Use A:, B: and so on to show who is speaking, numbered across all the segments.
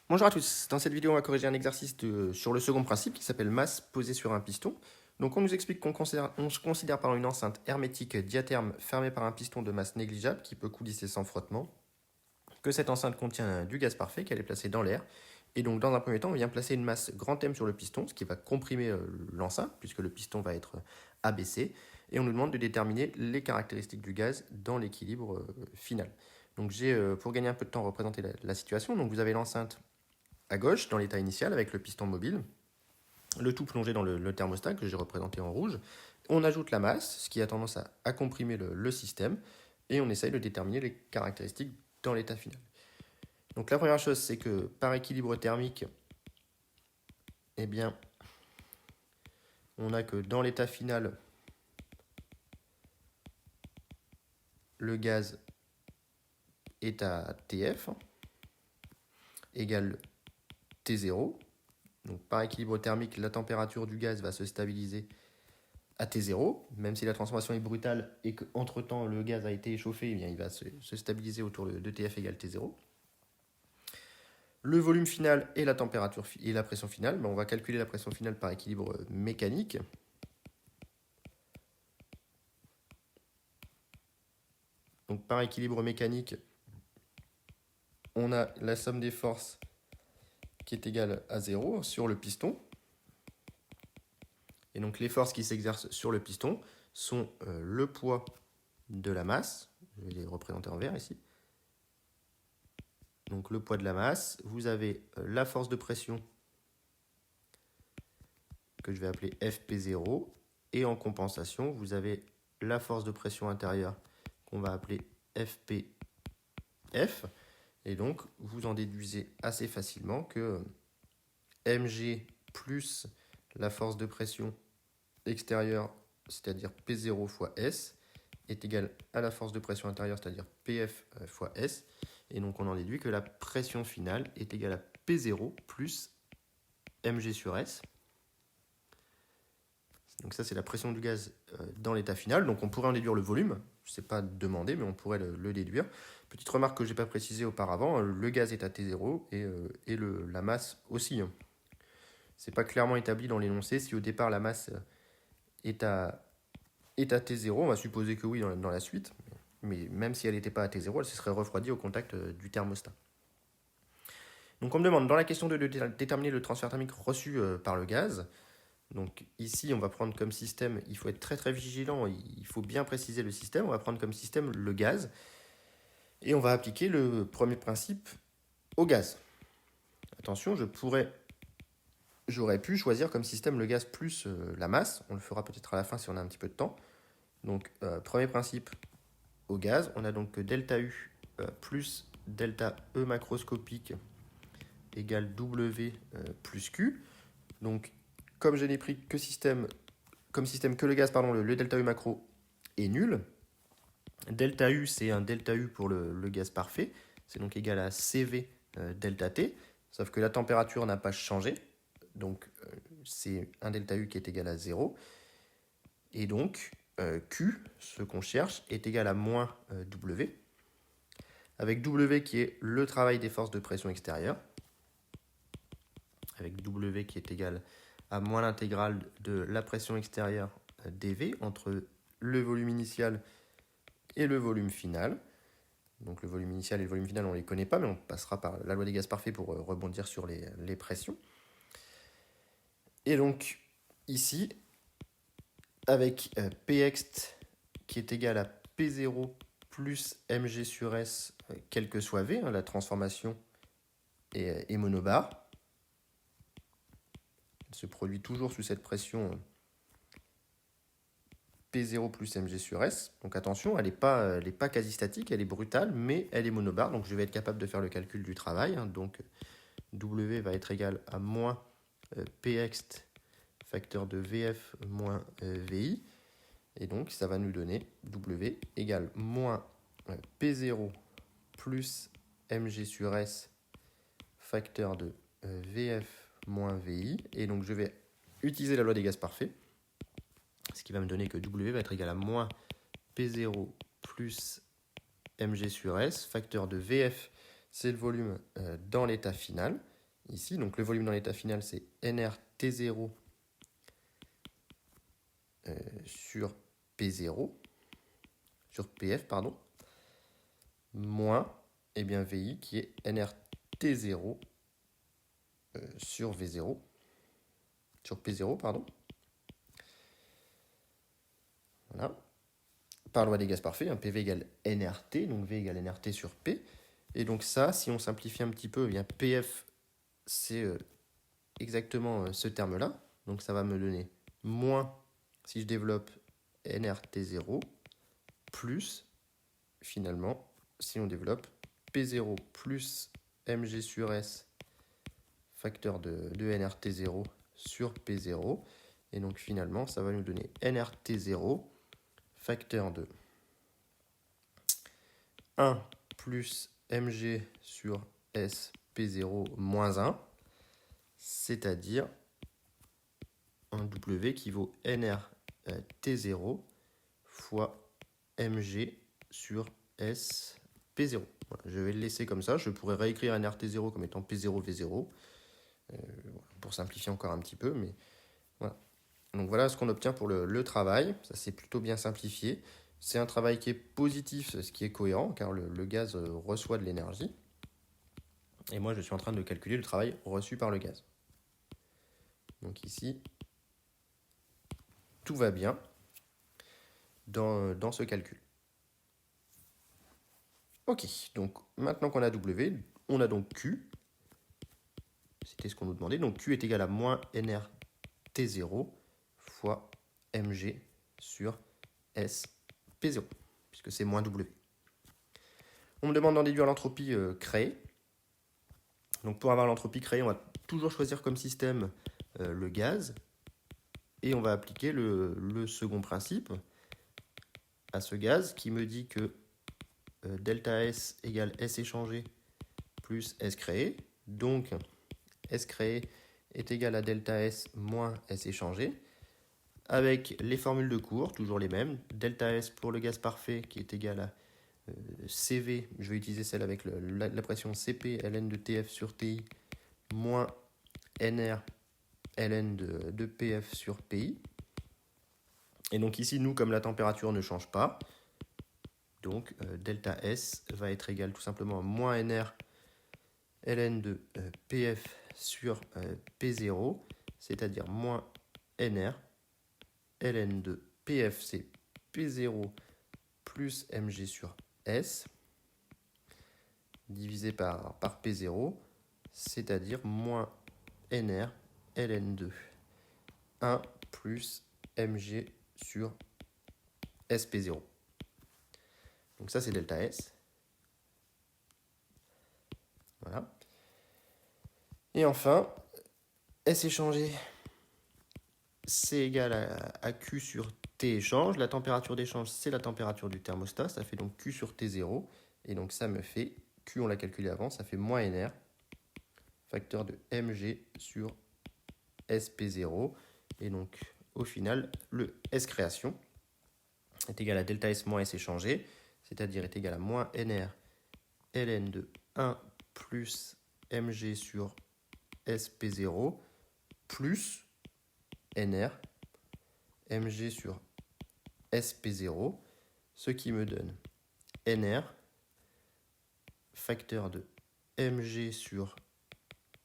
A: Bonjour à tous, dans cette vidéo on va corriger un exercice sur le second principe qui s'appelle masse posée sur un piston. Donc on nous explique qu'on considère par une enceinte hermétique diatherme fermée par un piston de masse négligeable qui peut coulisser sans frottement, que cette enceinte contient du gaz parfait, qu'elle est placée dans l'air, et donc dans un premier temps on vient placer une masse grand M sur le piston, ce qui va comprimer l'enceinte puisque le piston va être abaissé, et on nous demande de déterminer les caractéristiques du gaz dans l'équilibre final. Donc j'ai, pour gagner un peu de temps, représenté la situation. Donc vous avez l'enceinte à gauche dans l'état initial avec le piston mobile, le tout plongé dans le thermostat que j'ai représenté en rouge. On ajoute la masse, ce qui a tendance à comprimer le système, et on essaye de déterminer les caractéristiques dans l'état final. Donc la première chose, c'est que par équilibre thermique, eh bien, on a que dans l'état final, le gaz est à TF, égale T0. Donc par équilibre thermique, la température du gaz va se stabiliser à T0, même si la transformation est brutale et qu'entre-temps le gaz a été échauffé, eh bien, il va se stabiliser autour de TF égale T0. Le volume final et la température et la pression finale, on va calculer la pression finale par équilibre mécanique. Donc par équilibre mécanique, on a la somme des forces qui est égale à 0 sur le piston. Et donc les forces qui s'exercent sur le piston sont le poids de la masse, je vais les représenter en vert ici. Donc le poids de la masse, vous avez la force de pression que je vais appeler Fp0, et en compensation, vous avez la force de pression intérieure qu'on va appeler Fpf, et donc vous en déduisez assez facilement que mg plus la force de pression extérieure, c'est-à-dire P0 fois S, est égal à la force de pression intérieure, c'est-à-dire Pf fois S, et donc on en déduit que la pression finale est égale à P0 plus mg sur S. Donc ça c'est la pression du gaz dans l'état final, donc on pourrait en déduire le volume, je ne sais pas demander, mais on pourrait le déduire. Petite remarque que je n'ai pas précisée auparavant, le gaz est à T0 et la masse aussi. Ce n'est pas clairement établi dans l'énoncé si au départ la masse est à T0, on va supposer que oui dans la suite, mais même si elle n'était pas à T0, elle se serait refroidie au contact du thermostat. Donc on me demande dans la question de déterminer le transfert thermique reçu par le gaz. Donc ici on va prendre comme système, il faut être très très vigilant, il faut bien préciser le système, on va prendre comme système le gaz, et on va appliquer le premier principe au gaz. Attention, j'aurais pu choisir comme système le gaz plus la masse, on le fera peut-être à la fin si on a un petit peu de temps. Donc premier principe au gaz, on a donc que delta U plus delta E macroscopique égale W plus Q. Donc comme je n'ai pris que comme système que le gaz, le delta U macro est nul. Delta U, c'est un delta U pour le gaz parfait, c'est donc égal à CV delta T, sauf que la température n'a pas changé, donc c'est un delta U qui est égal à 0, et donc Q, ce qu'on cherche, est égal à moins W, avec W qui est le travail des forces de pression extérieure, avec W qui est égal à moins l'intégrale de la pression extérieure dV entre le volume initial et le volume final. Donc le volume initial et le volume final, on ne les connaît pas, mais on passera par la loi des gaz parfaits pour rebondir sur les pressions. Et donc ici, avec Px qui est égal à P0 plus mg sur S, quel que soit V, la transformation est monobar. Elle se produit toujours sous cette pression P0 plus mg sur S. Donc attention, elle n'est pas quasi statique, elle est brutale, mais elle est monobar. Donc je vais être capable de faire le calcul du travail. Donc W va être égal à moins Px facteur de Vf moins Vi. Et donc ça va nous donner W égale moins P0 plus mg sur S facteur de Vf moins Vi. Et donc je vais utiliser la loi des gaz parfaits, ce qui va me donner que W va être égal à moins P0 plus mg sur S, facteur de Vf, c'est le volume dans l'état final, ici. Donc le volume dans l'état final, c'est nRT0 sur P0, sur PF, pardon, moins VI qui est nRT0 sur V0, sur P0, pardon. Voilà. Par loi des gaz parfaits, PV égale nRT, donc V égale nRT sur P. Et donc ça, si on simplifie un petit peu, PF, c'est exactement ce terme-là. Donc ça va me donner moins, si je développe nRT0, plus, finalement, si on développe P0 plus mg sur S, facteur de nRT0 sur P0. Et donc finalement, ça va nous donner nRT0, facteur de 1 plus mg sur S P0 moins 1, c'est-à-dire un W qui vaut nRT0 fois mg sur S P0. Voilà, je vais le laisser comme ça. Je pourrais réécrire nRT0 comme étant P0 V0 pour simplifier encore un petit peu, mais voilà. Donc voilà ce qu'on obtient pour le travail. Ça c'est plutôt bien simplifié. C'est un travail qui est positif, ce qui est cohérent, car le gaz reçoit de l'énergie. Et moi, je suis en train de calculer le travail reçu par le gaz. Donc ici, tout va bien dans ce calcul. Ok, donc maintenant qu'on a W, on a donc Q. C'était ce qu'on nous demandait. Donc Q est égal à moins nRT0 fois mg sur SP0, puisque c'est moins W. On me demande d'en déduire l'entropie créée. Donc pour avoir l'entropie créée, on va toujours choisir comme système le gaz. Et on va appliquer le second principe à ce gaz qui me dit que delta S égale S échangé plus S créé. Donc S créé est égal à delta S moins S échangé. Avec les formules de cours, toujours les mêmes. Delta S pour le gaz parfait qui est égal à CV, je vais utiliser celle avec la pression CP ln de TF sur TI moins NR ln de PF sur PI. Et donc ici, nous, comme la température ne change pas, donc delta S va être égal tout simplement à moins NR ln de PF sur P0, c'est-à-dire moins NR ln de PF, c'est P0 plus mg sur S, divisé par P0, c'est-à-dire moins NR ln de 1 plus mg sur SP0. Donc ça, c'est delta S. Voilà. Et enfin, S échangé, c'est égal à Q sur T échange. La température d'échange, c'est la température du thermostat. Ça fait donc Q sur T0. Et donc ça me fait, Q on l'a calculé avant, ça fait moins NR, facteur de mg sur SP0. Et donc au final, le S création est égal à delta S moins S échangé, c'est-à-dire est égal à moins NR ln de 1 plus mg sur SP0 plus NR mg sur SP0, ce qui me donne NR facteur de mg sur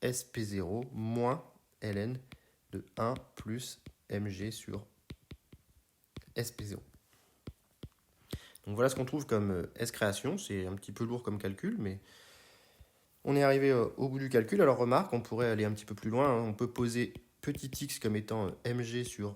A: SP0 moins ln de 1 plus mg sur SP0. Donc voilà ce qu'on trouve comme S création. C'est un petit peu lourd comme calcul, mais on est arrivé au bout du calcul. Alors remarque, on pourrait aller un petit peu plus loin. On peut poser petit x comme étant mg sur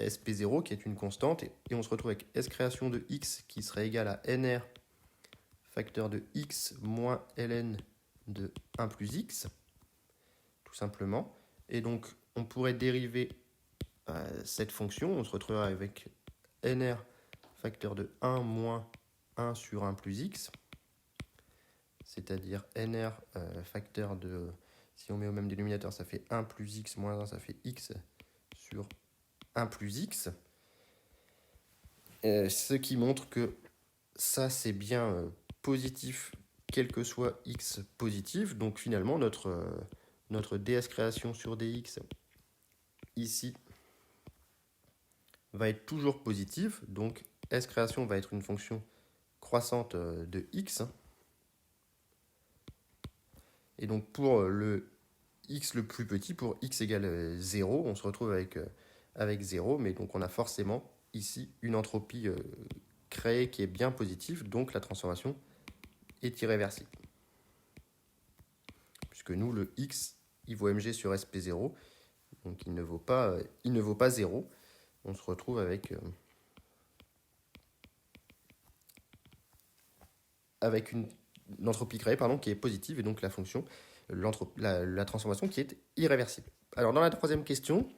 A: SP0, qui est une constante, et on se retrouve avec S création de x qui serait égal à NR facteur de x moins ln de 1 plus x, tout simplement. Et donc, on pourrait dériver cette fonction. On se retrouverait avec NR facteur de 1 moins 1 sur 1 plus x, c'est-à-dire NR facteur de, si on met au même dénominateur, ça fait 1 plus x moins 1, ça fait x sur 1 plus x. Ce qui montre que ça, c'est bien positif, quel que soit x positif. Donc finalement, notre notre ds création sur dx, ici, va être toujours positive. Donc, s création va être une fonction croissante de x. Et donc, pour le x le plus petit, pour x égale 0, on se retrouve avec 0. Mais donc, on a forcément ici une entropie créée qui est bien positive. Donc, la transformation est irréversible. Puisque nous, le x, il vaut mg sur sp0. Donc, il ne vaut pas 0. On se retrouve avec une entropie créée qui est positive et donc la fonction, la transformation qui est irréversible. Alors dans la troisième question,